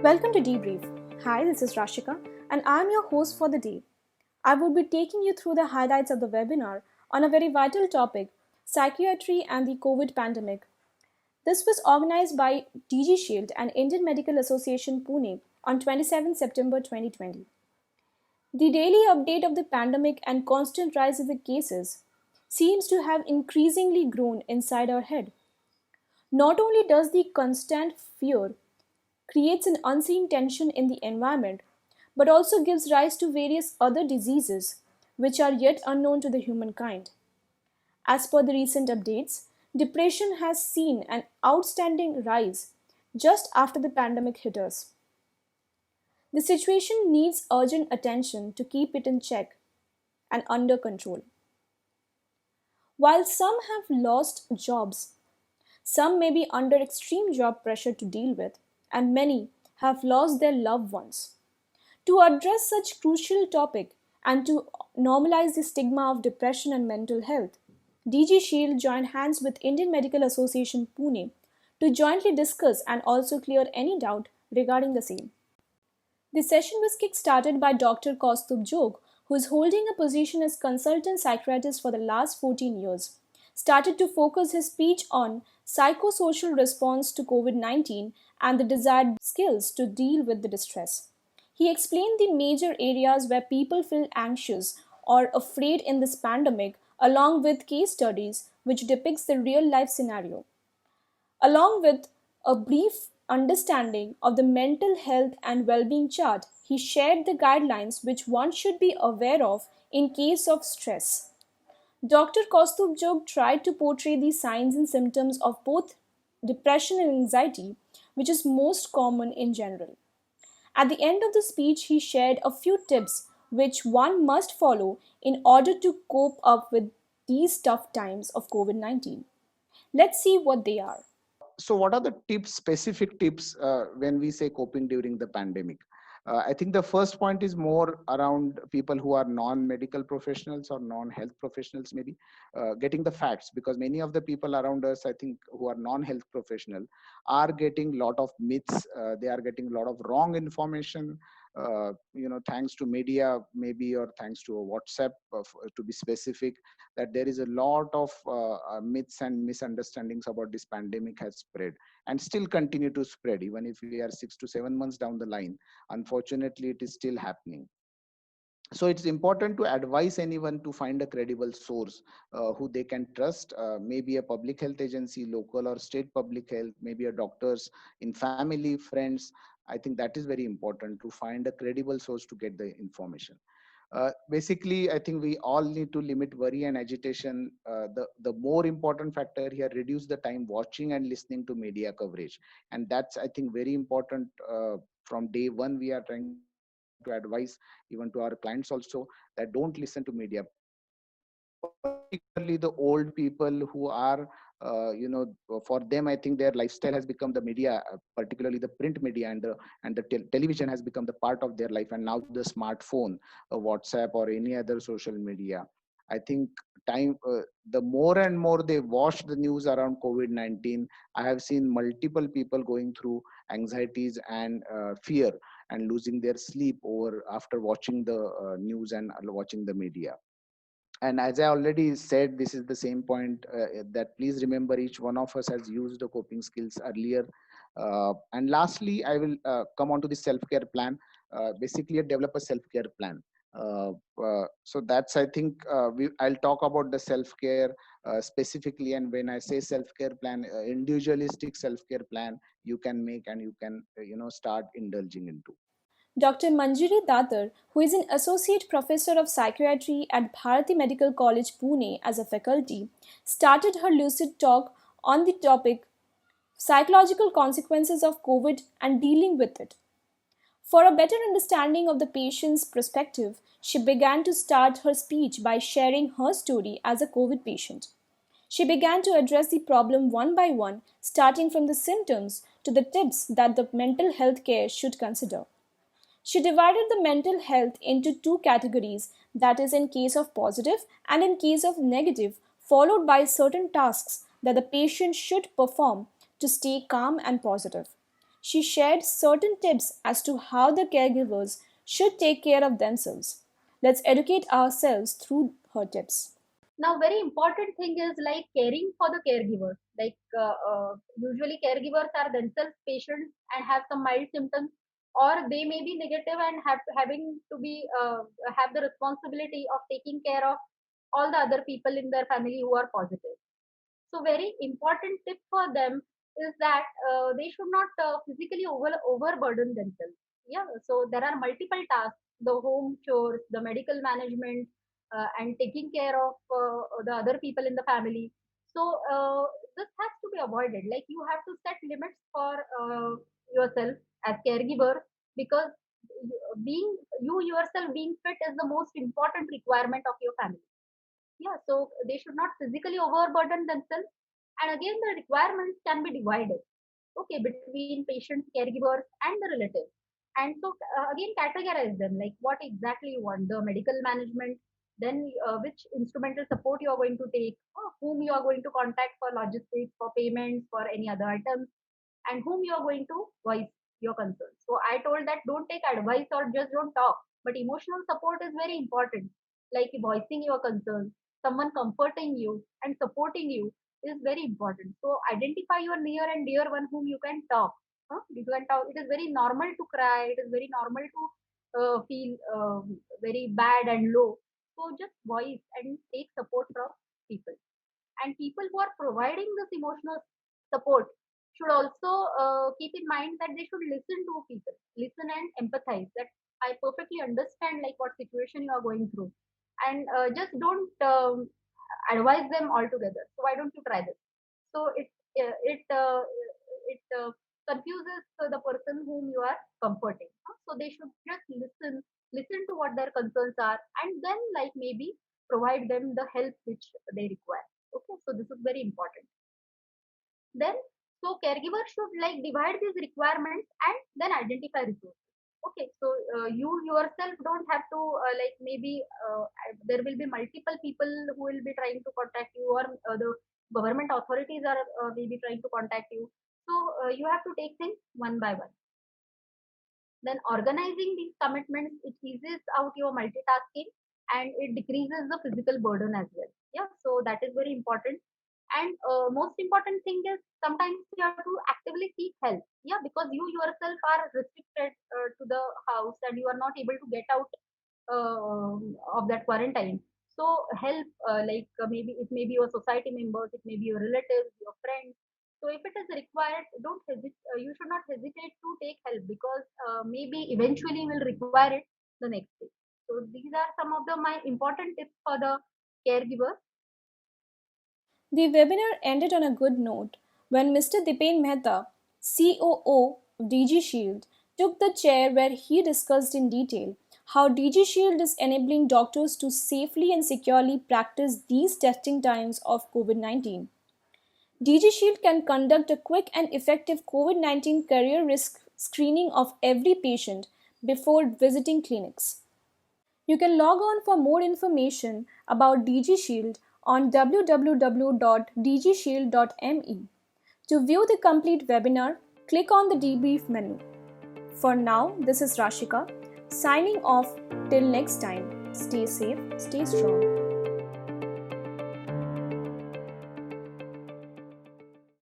Welcome to Debrief. Hi, this is Rashika, and I'm your host for the day. I will be taking you through the highlights of the webinar on a very vital topic, psychiatry and the COVID pandemic. This was organized by DG Shield and Indian Medical Association Pune on 27 September 2020. The daily update of the pandemic and constant rise of the cases seems to have increasingly grown inside our head. Not only does the constant fear creates an unseen tension in the environment, but also gives rise to various other diseases which are yet unknown to the humankind. As per the recent updates, depression has seen an outstanding rise just after the pandemic hit us. The situation needs urgent attention to keep it in check and under control. While some have lost jobs, some may be under extreme job pressure to deal with, and many have lost their loved ones. To address such crucial topic and to normalize the stigma of depression and mental health, DG Shield joined hands with Indian Medical Association Pune to jointly discuss and also clear any doubt regarding the same. The session was kick-started by Dr. Kaustubh Jog, who is holding a position as consultant psychiatrist for the last 14 years, started to focus his speech on psychosocial response to COVID-19 and the desired skills to deal with the distress. He explained the major areas where people feel anxious or afraid in this pandemic, along with case studies which depicts the real life scenario. Along with a brief understanding of the mental health and well-being chart, he shared the guidelines which one should be aware of in case of stress. Dr. Kaustubh Jog tried to portray the signs and symptoms of both depression and anxiety, which is most common in general. At the end of the speech, he shared a few tips which one must follow in order to cope up with these tough times of COVID-19. Let's see what they are. So what are the tips, specific tips when we say coping during the pandemic? I think the first point is more around people who are non-medical professionals or non-health professionals, maybe getting the facts, because many of the people around us, I think, who are non-health professional are getting a lot of myths. They are getting a lot of wrong information, thanks to media, maybe, or thanks to a WhatsApp, to be specific, that there is a lot of myths and misunderstandings about this pandemic has spread and still continue to spread, even if we are 6 to 7 months down the line. Unfortunately, it is still happening. So it's important to advise anyone to find a credible source who they can trust, maybe a public health agency, local or state public health, maybe a doctors in family, friends. I think that is very important, to find a credible source to get the information. Basically, I think we all need to limit worry and agitation. The more important factor here, reduce the time watching and listening to media coverage. And that's, I think, very important. From day one, we are trying to advise even to our clients also, that don't listen to media, particularly the old people who are, for them, I think their lifestyle has become the media, particularly the print media, and the television has become the part of their life, and now the smartphone, WhatsApp or any other social media. I think the more and more they watch the news around COVID-19, I have seen multiple people going through anxieties and fear and losing their sleep over after watching the news and watching the media. And as I already said, this is the same point, that please remember, each one of us has used the coping skills earlier. And lastly, I will come on to the self-care plan. Basically, develop a self-care plan. So that's, I think, I'll talk about the self-care specifically. And when I say self-care plan, individualistic self-care plan you can make and you can start indulging into. Dr. Manjari Datar, who is an associate professor of psychiatry at Bharati Medical College, Pune, as a faculty, started her lucid talk on the topic psychological consequences of COVID and dealing with it. For a better understanding of the patient's perspective, she began to start her speech by sharing her story as a COVID patient. She began to address the problem one by one, starting from the symptoms to the tips that the mental health care should consider. She divided the mental health into two categories, that is, in case of positive and in case of negative, followed by certain tasks that the patient should perform to stay calm and positive. She shared certain tips as to how the caregivers should take care of themselves. Let's educate ourselves through her tips. Now, very important thing is like caring for the caregivers. Like usually caregivers are themselves patients and have some mild symptoms, or they may be negative and having to be have the responsibility of taking care of all the other people in their family who are positive. So very important tip for them is that they should not physically overburden themselves. Yeah, so there are multiple tasks: the home chores, the medical management, and taking care of the other people in the family. So this has to be avoided. Like you have to set limits for yourself as caregiver, because being you yourself being fit is the most important requirement of your family. Yeah, so they should not physically overburden themselves. And again, the requirements can be divided, okay, between patients, caregivers, and the relatives. And so again, categorize them like what exactly you want: the medical management, then which instrumental support you are going to take, whom you are going to contact for logistics, for payments, for any other items, and whom you are going to voice your concerns. So I told that don't take advice or just don't talk, but emotional support is very important. Like voicing your concerns, someone comforting you and supporting you is very important. So identify your near and dear one whom you can talk. You can talk. It is very normal to cry. It is very normal to feel very bad and low. So just voice and take support from people. And people who are providing this emotional support should also keep in mind that they should listen to people, listen and empathize. That I perfectly understand like what situation you are going through, and just don't advise them altogether. So why don't you try this? So it confuses the person whom you are comforting. So they should just listen to what their concerns are, and then like maybe provide them the help which they require. Okay, so this is very important. Then, so caregiver should like divide these requirements and then identify resources. Okay, so you yourself don't have to like maybe there will be multiple people who will be trying to contact you, or the government authorities are maybe trying to contact you. So you have to take things one by one. Then organizing these commitments, it eases out your multitasking and it decreases the physical burden as well. Yeah, so that is very important. And most important thing is sometimes you have to actively seek help. Yeah, because you yourself are restricted to the house and you are not able to get out of that quarantine. So help, maybe it may be your society members, it may be your relatives, your friends. So if it is required, don't hesitate. You should not hesitate to take help, because maybe eventually you will require it the next day. So these are some of the my important tips for the caregiver. The webinar ended on a good note when Mr. Dipen Mehta, COO of DG Shield, took the chair where he discussed in detail how DG Shield is enabling doctors to safely and securely practice these testing times of COVID 19. DG Shield can conduct a quick and effective COVID 19 career risk screening of every patient before visiting clinics. You can log on for more information about DG Shield on www.dgshield.me. To view the complete webinar, click on the debrief menu. For now, this is Rashika signing off till next time. Stay safe, stay strong.